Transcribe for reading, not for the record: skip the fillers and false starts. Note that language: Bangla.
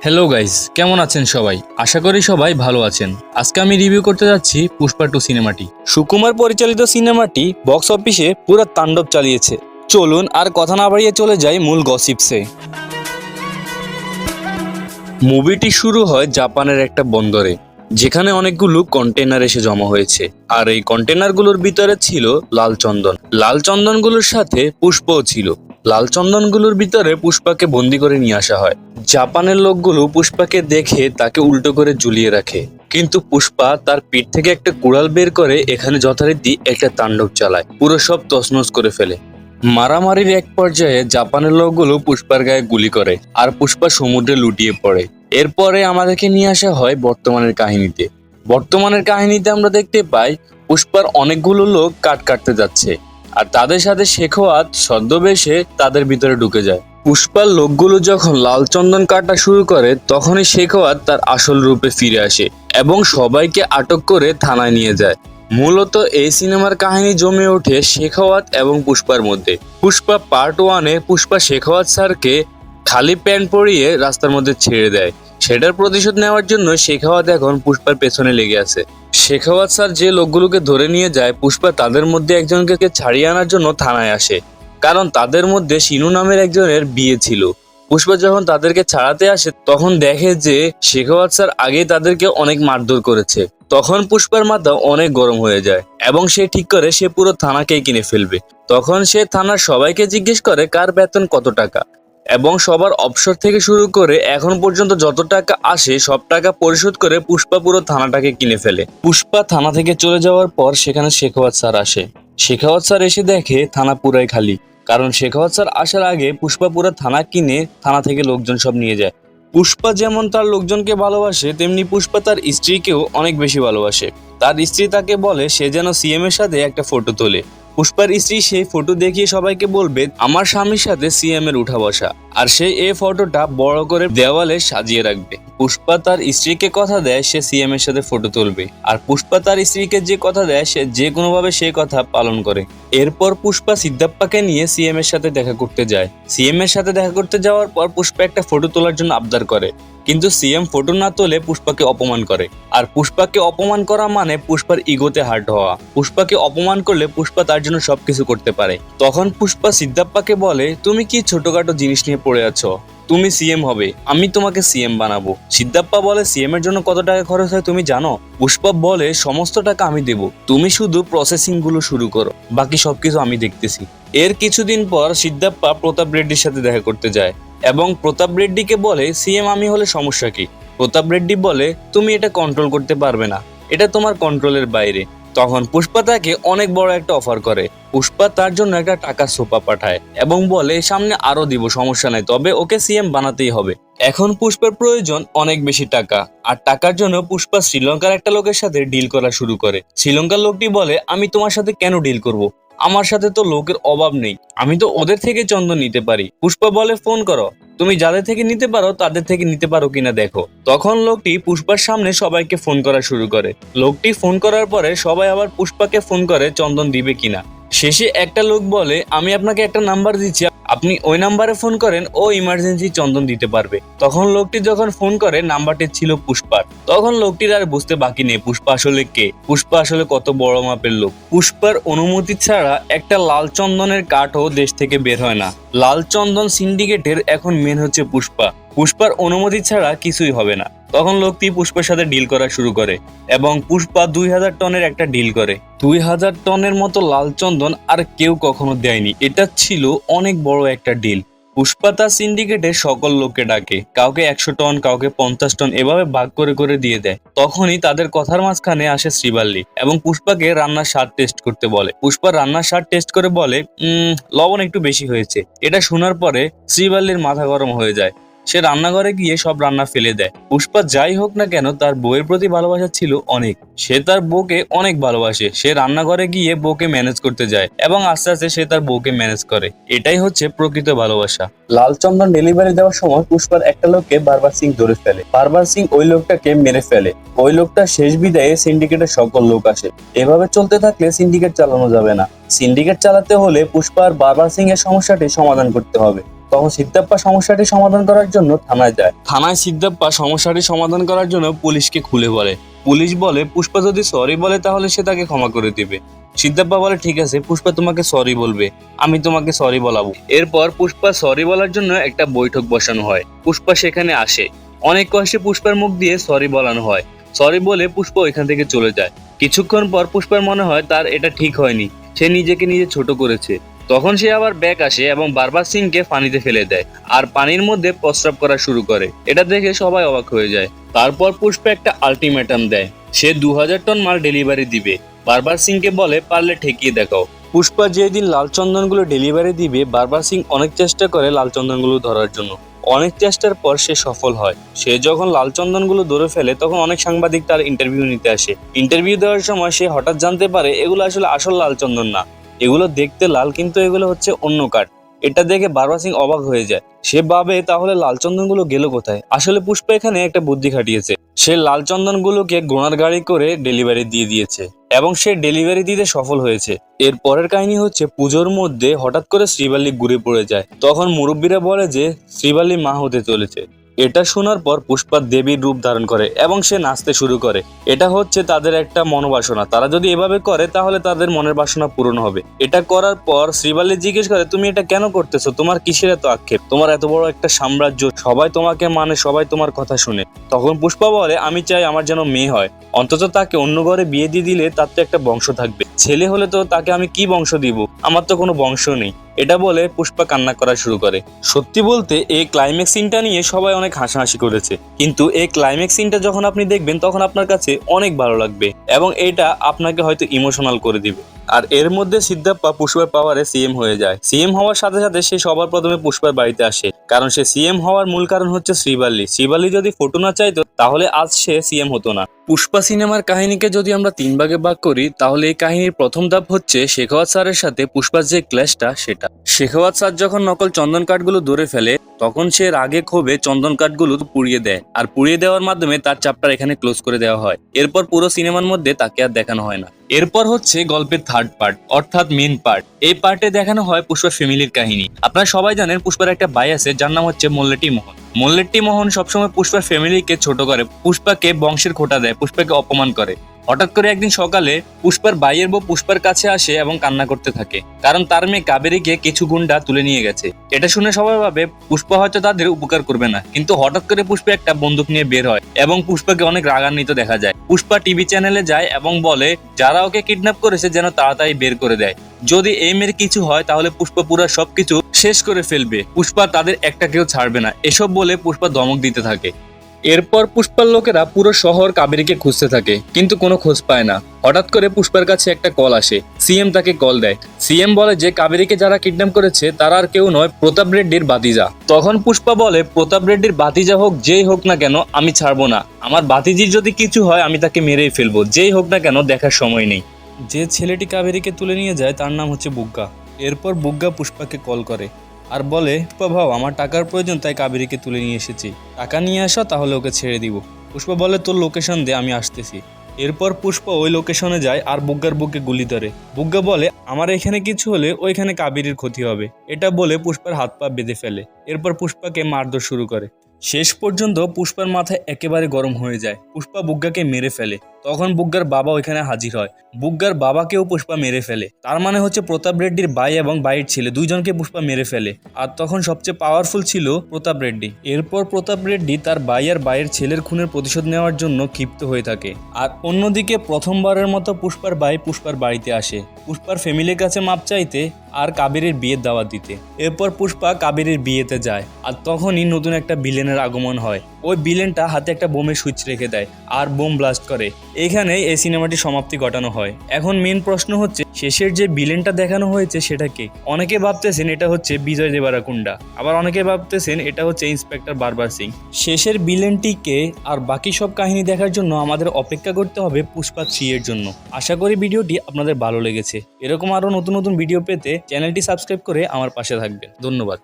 হ্যালো গাইস, কেমন আছেন সবাই? আশা করি সবাই ভালো আছেন। আজকে আমি রিভিউ করতে যাচ্ছি পুষ্পা 2 সিনেমাটি। সুকুমার পরিচালিত সিনেমাটি বক্স অফিসে পুরো তাণ্ডব চালিয়েছে। চলুন আর কথা না বাড়িয়ে চলে যাই মূল গসিপসে। মুভিটি শুরু হয় জাপানের একটা বন্দরে, যেখানে অনেকগুলো কন্টেনার এসে জমা হয়েছে। আর এই কন্টেনারগুলোর ভিতরে ছিল লাল চন্দন। লাল চন্দনগুলোর সাথে পুষ্পও ছিল। লাল চন্দনগুলোর ভিতরে পুষ্পাকে বন্দি করে নিয়ে আসা হয়। জাপানের লোকগুলো পুষ্পাকে দেখে তাকে উল্টো করে ঝুলিয়ে রাখে, কিন্তু পুষ্পা তার পিঠ থেকে একটা কুড়াল বের করে এখানে যথারীতি একটা তাণ্ডব চালায়, পুরো সব তছনছ করে ফেলে। মারামারির এক পর্যায়ে জাপানের লোকগুলো পুষ্পার গায়ে গুলি করে আর পুষ্পা সমুদ্রে লুটিয়ে পড়ে। এরপরে আমাদেরকে নিয়ে আসা হয় বর্তমানের কাহিনীতে। বর্তমানের কাহিনীতে আমরা দেখতে পাই পুষ্পার অনেকগুলো লোক কাটতে যাচ্ছে, আর তাদের সাথে শেখওয়াত ছদ্মবেশে তাদের ভিতরে ঢুকে যায়। পুষ্পার লোকগুলো যখন লাল চন্দন কাটা শুরু করে, তখনই শেখওয়াত তার আসল রূপে ফিরে আসে এবং সবাইকে আটক করে থানায় নিয়ে যায়। মূলত এই সিনেমার কাহিনী জমে ওঠে শেখাওয়াত এবং পুষ্পার মধ্যে। পুষ্পা পার্ট 1-এ পুষ্পা শেখাওয়াত স্যারকে খালি প্যান্ট পরিয়ে রাস্তার মধ্যে ছেড়ে দেয়। সেটার প্রতিশোধ নেওয়ার জন্য শেখাওয়াত এখন পুষ্পার পেছনে লেগে আছে। শেখাওয়াত স্যার যে লোকগুলোকে ধরে নিয়ে যায়, পুষ্পা তাদের মধ্যে একজনকে ছাড়িয়ে আনার জন্য থানায় আসে, কারণ তাদের মধ্যে শিনু নামের একজনের বিয়ে ছিল। পুষ্পা যখন তাদেরকে ছাড়াতে আসে, তখন দেখে যে শেখাওয়াত স্যার আগেই তাদেরকে অনেক মারধর করেছে। তখন পুষ্পার মাথা অনেক গরম হয়ে যায় এবং সে ঠিক করে সে পুরো থানাকেই কিনে ফেলবে। তখন সে থানার সবাইকে জিজ্ঞেস করে কার বেতন কত টাকা, এবং সবার অবসর থেকে শুরু করে এখন পর্যন্ত যত টাকা আসে সব টাকা পরিশোধ করে পুষ্পা পুরো থানাটাকে কিনে ফেলে। পুষ্পা থানা থেকে চলে যাওয়ার পর সেখানে শেখাওয়াত স্যার আসে। শেখাওয়াত স্যার এসে দেখে থানা পুরাই খালি, কারণ শেখাওয়াত স্যার আসার আগে পুষ্পা পুরো থানা কিনে থানা থেকে লোকজন সব নিয়ে যায়। পুষ্পা যেমন তার লোকজনকে ভালোবাসে, তেমনি পুষ্পা তার স্ত্রীকেও অনেক বেশি ভালোবাসে। তার স্ত্রী তাকে বলে সে যেন সিএম এর সাথে একটা ফটো তোলে। পুষ্পার স্ত্রী সেই ফটো দেখিয়ে সবাইকে বলবে আমার স্বামীর সাথে সিএম এর উঠা বসা, আর সে এই ফটোটা বড় করে দেওয়ালে সাজিয়ে রাখবে। পুষ্পা তার স্ত্রীকে কথা দেয় সে সিএম এর সাথে ফটো তুলবে, আর পুষ্পা তার স্ত্রীকে যে কথা দেয় সে যে কোনোভাবে সেই কথা পালন করে। এরপর পুষ্পা সিদ্ধাপ্পাকে নিয়ে সিএম এর সাথে দেখা করতে যায়। সিএম এর সাথে দেখা করতে যাওয়ার পর পুষ্পা একটা ফটো তোলার জন্য আবদার করে, কিন্তু সিএম ফটো না তোলে পুষ্পাকে অপমান করে। আর পুষ্পাকে অপমান করা মানে পুষ্পার ইগোতে হার্ট হওয়া। পুষ্পাকে অপমান করলে পুষ্পা তার জন্য সবকিছু করতে পারে। তখন পুষ্পা সিদ্ধাপ্পাকে বলে তুমি কি ছোটখাটো জিনিস নিয়ে পড়ে আছো, তুমি সিএম হবে, আমি তোমাকে সিএম বানাবো। সিদ্ধাপ্পা বলে সিএম এর জন্য কত টাকা খরচ হয় তুমি জানো? পুষ্পা বলে সমস্ত টাকা আমি দেব, তুমি শুধু প্রসেসিং গুলো শুরু করো, বাকি সবকিছু আমি দেখতেছি। এর কিছুদিন পর সিদ্ধাপ্পা প্রতাপ রেড্ডির সাথে দেখা করতে যায় এবং প্রতাপ রেড্ডিকে বলে সিএম আমি হলে সমস্যা কি? প্রতাপ রেড্ডি বলে তুমি এটা কন্ট্রোল করতে পারবে না, এটা তোমার কন্ট্রোলের বাইরে। তখন পুষ্পা তাকে অনেক বড় একটা অফার করে। পুষ্পা তার জন্য একটা টাকার সোপা পাঠায় এবং বলে সামনে আরো দিব, সমস্যা নাই, তবে ওকে সিএম বানাতেই হবে। এখন পুষ্পার প্রয়োজন অনেক বেশি টাকা, আর টাকার জন্য পুষ্পা শ্রীলঙ্কার একটা লোকের সাথে ডিল করা শুরু করে। শ্রীলঙ্কার লোকটি বলে আমি তোমার সাথে কেন ডিল করব, আমার সাথে তো লোকের অভাব নেই, আমি তো ওদের থেকে চন্দন নিতে পারি। পুষ্পা বলে ফোন করো, তুমি যাদের থেকে নিতে পারো তাদের থেকে নিতে পারো কিনা দেখো। তখন লোকটি পুষ্পার সামনে সবাইকে ফোন করা শুরু করে। লোকটি ফোন করার পরে সবাই আবার পুষ্পাকে ফোন করে চন্দন দিবে কিনা। শেষে একটা লোক বলে আমি আপনাকে একটা নাম্বার দিচ্ছি, আপনি ওই নাম্বারে ফোন করেন, ও ইমার্জেন্সি চন্দন দিতে পারবে। তখন লোকটি যখন ফোন করে নাম্বারটি ছিল পুষ্পার। তখন লোকটির আর বুঝতে বাকি নেই পুষ্পা আসলে কে, পুষ্পা আসলে কত বড় মাপের লোক। পুষ্পার অনুমতি ছাড়া একটা লাল চন্দনের কাঠও দেশ থেকে বের হয় না। লাল চন্দন সিন্ডিকেটের এখন মেন হচ্ছে পুষ্পা। পুষ্পার অনুমতি ছাড়া কিছুই হবে না। তখন লোকটি পুষ্পার সাথে ডিল করা শুরু করে এবং পুষ্পা 2000 টনের একটা ডিল করে। 2000 টনের মতো লাল চন্দন আর কেউ কখনো দেয়নি। এটা ছিল অনেক বড় একটা ডিল। পুষ্পা তার সিন্ডিকেটে সকল লোককে ডাকে, কাউকে 100 টন, কাউকে 50 টন, এভাবে ভাগ করে করে দিয়ে দেয়। তখনই তাদের কথার মাঝখানে আসে শ্রীবাল্লি এবং পুষ্পাকে রান্নার স্বাদ টেস্ট করতে বলে। পুষ্পা রান্নার স্বাদ টেস্ট করে বলে লবণ একটু বেশি হয়েছে। এটা শোনার পরে শ্রীবাল্লির মাথা গরম হয়ে যায়। সে রান্নাঘরে গিয়ে সব রান্না ফেলে দেয়। পুষ্পা যাই হোক না কেন তার বউয়ের প্রতি ভালোবাসা ছিল অনেক। সে তার বউকে অনেক ভালোবাসে। সে রান্নাঘরে গিয়ে বউকে ম্যানেজ করতে যায় এবং আস্তে আস্তে সে তার বউকে ম্যানেজ করে। এটাই হচ্ছে প্রকৃত ভালোবাসা। লাল চন্দন ডেলিভারি দেওয়ার সময় পুষ্পার একটা লোককে বারবার সিং ধরে ফেলে। বারবার সিং ওই লোকটাকে মেরে ফেলে। ওই লোকটা শেষ বিদায়ে সিন্ডিকেটের সকল লোক আসে। এভাবে চলতে থাকলে সিন্ডিকেট চালানো যাবে না। সিন্ডিকেট চালাতে হলে পুষ্পা আর বারবার সিং এর সমস্যাটি সমাধান করতে হবে। তখন সিদ্ধাপ্পা সমস্যাটি সমাধান করার জন্য থানায় যায়। থানায় সিদ্ধাপ্পা সমস্যাটি সমাধান করার জন্য পুলিশকে খুলে বলে। পুলিশ বলে পুষ্পা যদি সরি বলে তাহলে সে তাকে ক্ষমা করে দিবে। সিদ্ধাপ্পা বলে ঠিক আছে, পুষ্পা তোমাকে সরি বলবে, আমি তোমাকে সরি বলাবো। এরপর পুষ্পা সরি বলার জন্য একটা বৈঠক বসানো হয়। পুষ্পা সেখানে আসে। অনেক কষ্টে পুষ্পার মুখ দিয়ে সরি বলানো হয়। সরি বলে পুষ্পা ওইখান থেকে চলে যায়। কিছুক্ষণ পর পুষ্পার মনে হয় তার এটা ঠিক হয়নি, সে নিজেকে নিজে ছোট করেছে। তখন সে আবার ব্যাক আসে এবং বারবার সিংকে পানিতে ফেলে দেয় আর পানির মধ্যে প্রস্রাব করা শুরু করে। এটা দেখে সবাই অবাক হয়ে যায়। তারপর পুষ্পা একটা আলটিমেটাম দেয়, সে 2000 টন মাল ডেলিভারি দিবে। বারবার সিংকে বলে পারলে ঠেকিয়ে দেখাও। পুষ্পা যেদিন লাল চন্দনগুলো ডেলিভারি দিবে, বারবার সিং অনেক চেষ্টা করে লাল চন্দনগুলো ধরার জন্য। অনেক চেষ্টার পর সে সফল হয়। সে যখন লাল চন্দনগুলো ধরে ফেলে তখন অনেক সাংবাদিক তার ইন্টারভিউ নিতে আসে। ইন্টারভিউ দেওয়ার সময় সে হঠাৎ জানতে পারে এগুলো আসলে আসল লাল চন্দন না, এগুলো দেখতে লাল কিন্তু এগুলো হচ্ছে অন্য কাঠ। এটা দেখে বারবার সিং অবাক হয়ে যায়। সে ভাবে তাহলে লাল চন্দনগুলো গেল কোথায়। আসলে পুষ্পা এখানে একটা বুদ্ধি খাটিয়েছে। সে লাল চন্দনগুলোকে গোনার গাড়ি করে ডেলিভারি দিয়ে দিয়েছে এবং সে ডেলিভারি দিতে সফল হয়েছে। এর পরের কাহিনী হচ্ছে পুজোর মধ্যে হঠাৎ করে শ্রীবাল্লি ঘুরে পড়ে যায়। তখন মুরব্বীরা বলে যে শ্রীবাল্লি মা হতে চলেছে। এটা শোনার পর পুষ্পা দেবীর রূপ ধারণ করে এবং সে নাচতে শুরু করে। এটা হচ্ছে তাদের একটা মনোবাসনা, তারা যদি এভাবে করে তাহলে তাদের মনের বাসনা পূরণ হবে। এটা করার পর শ্রীবাল্লি জিজ্ঞেস করে তুমি এটা কেন করতেছো, তোমার কিসের এত আক্ষেপ, তোমার এত বড় একটা সাম্রাজ্য, সবাই তোমাকে মানে, সবাই তোমার কথা শুনে। তখন পুষ্পা বলে আমি চাই আমার যেন মেয়ে হয়, অন্তত তাকে অন্য ঘরে বিয়ে দিয়ে দিলে তার তো একটা বংশ থাকবে, ছেলে হলে তো তাকে আমি কি বংশ দিব, আমার তো কোনো বংশ নেই। এটা বলে পুষ্পা কান্না করা শুরু করে। সত্যি বলতে এই ক্লাইম্যাক্স সিনটা নিয়ে সবাই অনেক হাসাহাসি করেছে, কিন্তু এই ক্লাইম্যাক্স সিনটা যখন আপনি দেখবেন তখন আপনার কাছে অনেক ভালো লাগবে এবং এটা আপনাকে হয়তো ইমোশনাল করে দিবে। আর এর মধ্যে সিদ্ধাপ্পা পুষ্পার পাওয়ারে সিএম হয়ে যায়। সিএম হওয়ার সাথে সাথে সে সবার প্রথমে পুষ্পার বাড়িতে আসে, কারণ সে সিএম হওয়ার মূল কারণ হচ্ছে শ্রীবাল্লি। শ্রীবাল্লি যদি ফটো না চাইতো তাহলে আজ সে সিএম হতো না। পুষ্পা সিনেমার কাহিনীকে যদি আমরা 3 ভাগে ভাগ করি তাহলে এই কাহিনীর প্রথম ধাপ হচ্ছে শেখাওয়াত স্যারের সাথে পুষ্পার যে ক্ল্যাশটা সেটা। শেখাওয়াত স্যার যখন নকল চন্দন কাঠগুলো ধরে ফেলে তখন সে রাগে ক্ষোভে চন্দন কাঠগুলো পুড়িয়ে দেয়, আর পুড়িয়ে দেওয়ার মাধ্যমে তার চ্যাপ্টার এখানে ক্লোজ করে দেওয়া হয়। এরপর পুরো সিনেমার মধ্যে তাকে আর দেখানো হয় না। এরপর হচ্ছে গল্পের থার্ড পার্ট অর্থাৎ মেন পার্ট। এই পার্টে দেখানো হয় পুষ্পার ফ্যামিলির কাহিনী। আপনারা সবাই জানেন পুষ্পার একটা ভাই আছে যার নাম হচ্ছে মোল্লেটি মোহন। মোল্লেটি মোহন সবসময় পুষ্পার ফ্যামিলিকে ছোট করে, পুষ্পাকে বংশের খোঁটা দেয়, পুষ্পাকে অপমান করে। হঠাৎ করে একদিন সকালে পুষ্পার ভাইয়ের বউ পুষ্পার কাছে আসে এবং কান্না করতে থাকে, কারণ তার মেয়ে কাবেরীকে কিছু গুন্ডা তুলে নিয়ে গেছে। এটা শুনে সবাই ভাবে পুষ্পা হয়তো তাদের উপকার করবে না, কিন্তু হঠাৎ করে পুষ্পা একটা বন্দুক নিয়ে বের হয় এবং পুষ্পাকে অনেক রাগান্বিত দেখা যায়। পুষ্পা টিভি চ্যানেলে যায় এবং বলে যারা ওকে কিডন্যাপ করেছে যেন তাড়াতাড়ি বের করে দেয়, যদি এই মেয়ের কিছু হয় তাহলে পুষ্পা পুরো সবকিছু শেষ করে ফেলবে, পুষ্পা তাদের একটা কেউ ছাড়বে না। এসব বলে পুষ্পা ধমক দিতে থাকে। এরপর পুষ্পার লোকেরা পুরো শহর কাবেরীকে খুঁজতে থাকে কিন্তু কোনো খোঁজ পায় না। হঠাৎ করে পুষ্পার কাছে একটা কল আসে, সিএম তাকে কল দেয়। সিএম বলে যে কাবেরীকে যারা কিডন্যাপ করেছে তারা আর কেউ নয়, প্রতাপ রেড্ডির ভাতিজা। তখন পুষ্পা বলে প্রতাপ রেড্ডির ভাতিজা হোক যেই হোক না কেন আমি ছাড়বো না, আমার ভাতিজির যদি কিছু হয় আমি তাকে মেরেই ফেলবো, যেই হোক না কেন দেখার সময় নেই। যে ছেলেটি কাবেরীকে তুলে নিয়ে যায় তার নাম হচ্ছে বুগ্গা। এরপর বুগ্গা পুষ্পাকে কল করে আর বলে পুষ্পা ভাও আমার টাকার প্রয়োজন তাই কাবেরীকে তুলে নিয়ে এসেছি, টাকা নিয়ে আসো তাহলে ওকে ছেড়ে দিব। পুষ্পা বলে তোর লোকেশন দে আমি আসতেছি। এরপর পুষ্পা ওই লোকেশনে যায় আর বুগ্গার বুকে গুলি ধরে। বুগ্গা বলে আমার এখানে কিছু হলে ওইখানে কাবেরীর ক্ষতি হবে। এটা বলে পুষ্পার হাত পা বেঁধে ফেলে। এরপর পুষ্পাকে মারধর শুরু করে। শেষ পর্যন্ত পুষ্পার মাথায় একেবারে গরম হয়ে যায়। পুষ্পা বুগ্গাকে মেরে ফেলে। তখন বুগ্গার বাবা ওইখানে হাজির হয়। বুগ্গার বাবাকেও পুষ্পা মেরে ফেলে। তার মানে হচ্ছে প্রতাপ রেড্ডির ভাই এবং ভাইয়ের ছেলে দুইজনকে পুষ্পা মেরে ফেলে। আর তখন সবচেয়ে পাওয়ারফুল ছিল প্রতাপ রেড্ডি। এরপর প্রতাপ রেড্ডি তার ভাই আর ভাইয়ের ছেলের খুনের প্রতিশোধ নেওয়ার জন্য ক্ষিপ্ত হয়ে থাকে। আর অন্যদিকে প্রথমবারের মতো পুষ্পার ভাই পুষ্পার বাড়িতে আসে পুষ্পার ফ্যামিলির কাছে মাপ চাইতে আর কাবেরীর বিয়ের দাওয়াত দিতে। এরপর পুষ্পা কাবেরীর বিয়েতে যায় আর তখনই নতুন একটা ভিলেনের আগমন হয়। ওই ভিলেনটা হাতে একটা বোমের সুইচ রেখে দেয় আর বোম ব্লাস্ট করে। এখানে এই সিনেমাটির সমাপ্তি ঘটানো হয়। এখন মেন প্রশ্ন হচ্ছে শেষের যে ভিলেনটা দেখানো হয়েছে সেটা কে? অনেকে ভাবতেছেন এটা হচ্ছে বিজয় দেবারাকুন্ডা, আবার অনেকে ভাবতেছেন এটা হচ্ছে ইন্সপেক্টর বারবার সিং। শেষের ভিলেনটি কে আর বাকি সব কাহিনী দেখার জন্য আমাদের অপেক্ষা করতে হবে পুষ্পা 3 এর জন্য। আশা করি ভিডিওটি আপনাদের ভালো লেগেছে। এরকম আরো নতুন নতুন ভিডিও পেতে চ্যানেলটি সাবস্ক্রাইব করে আমার পাশে থাকবেন। ধন্যবাদ।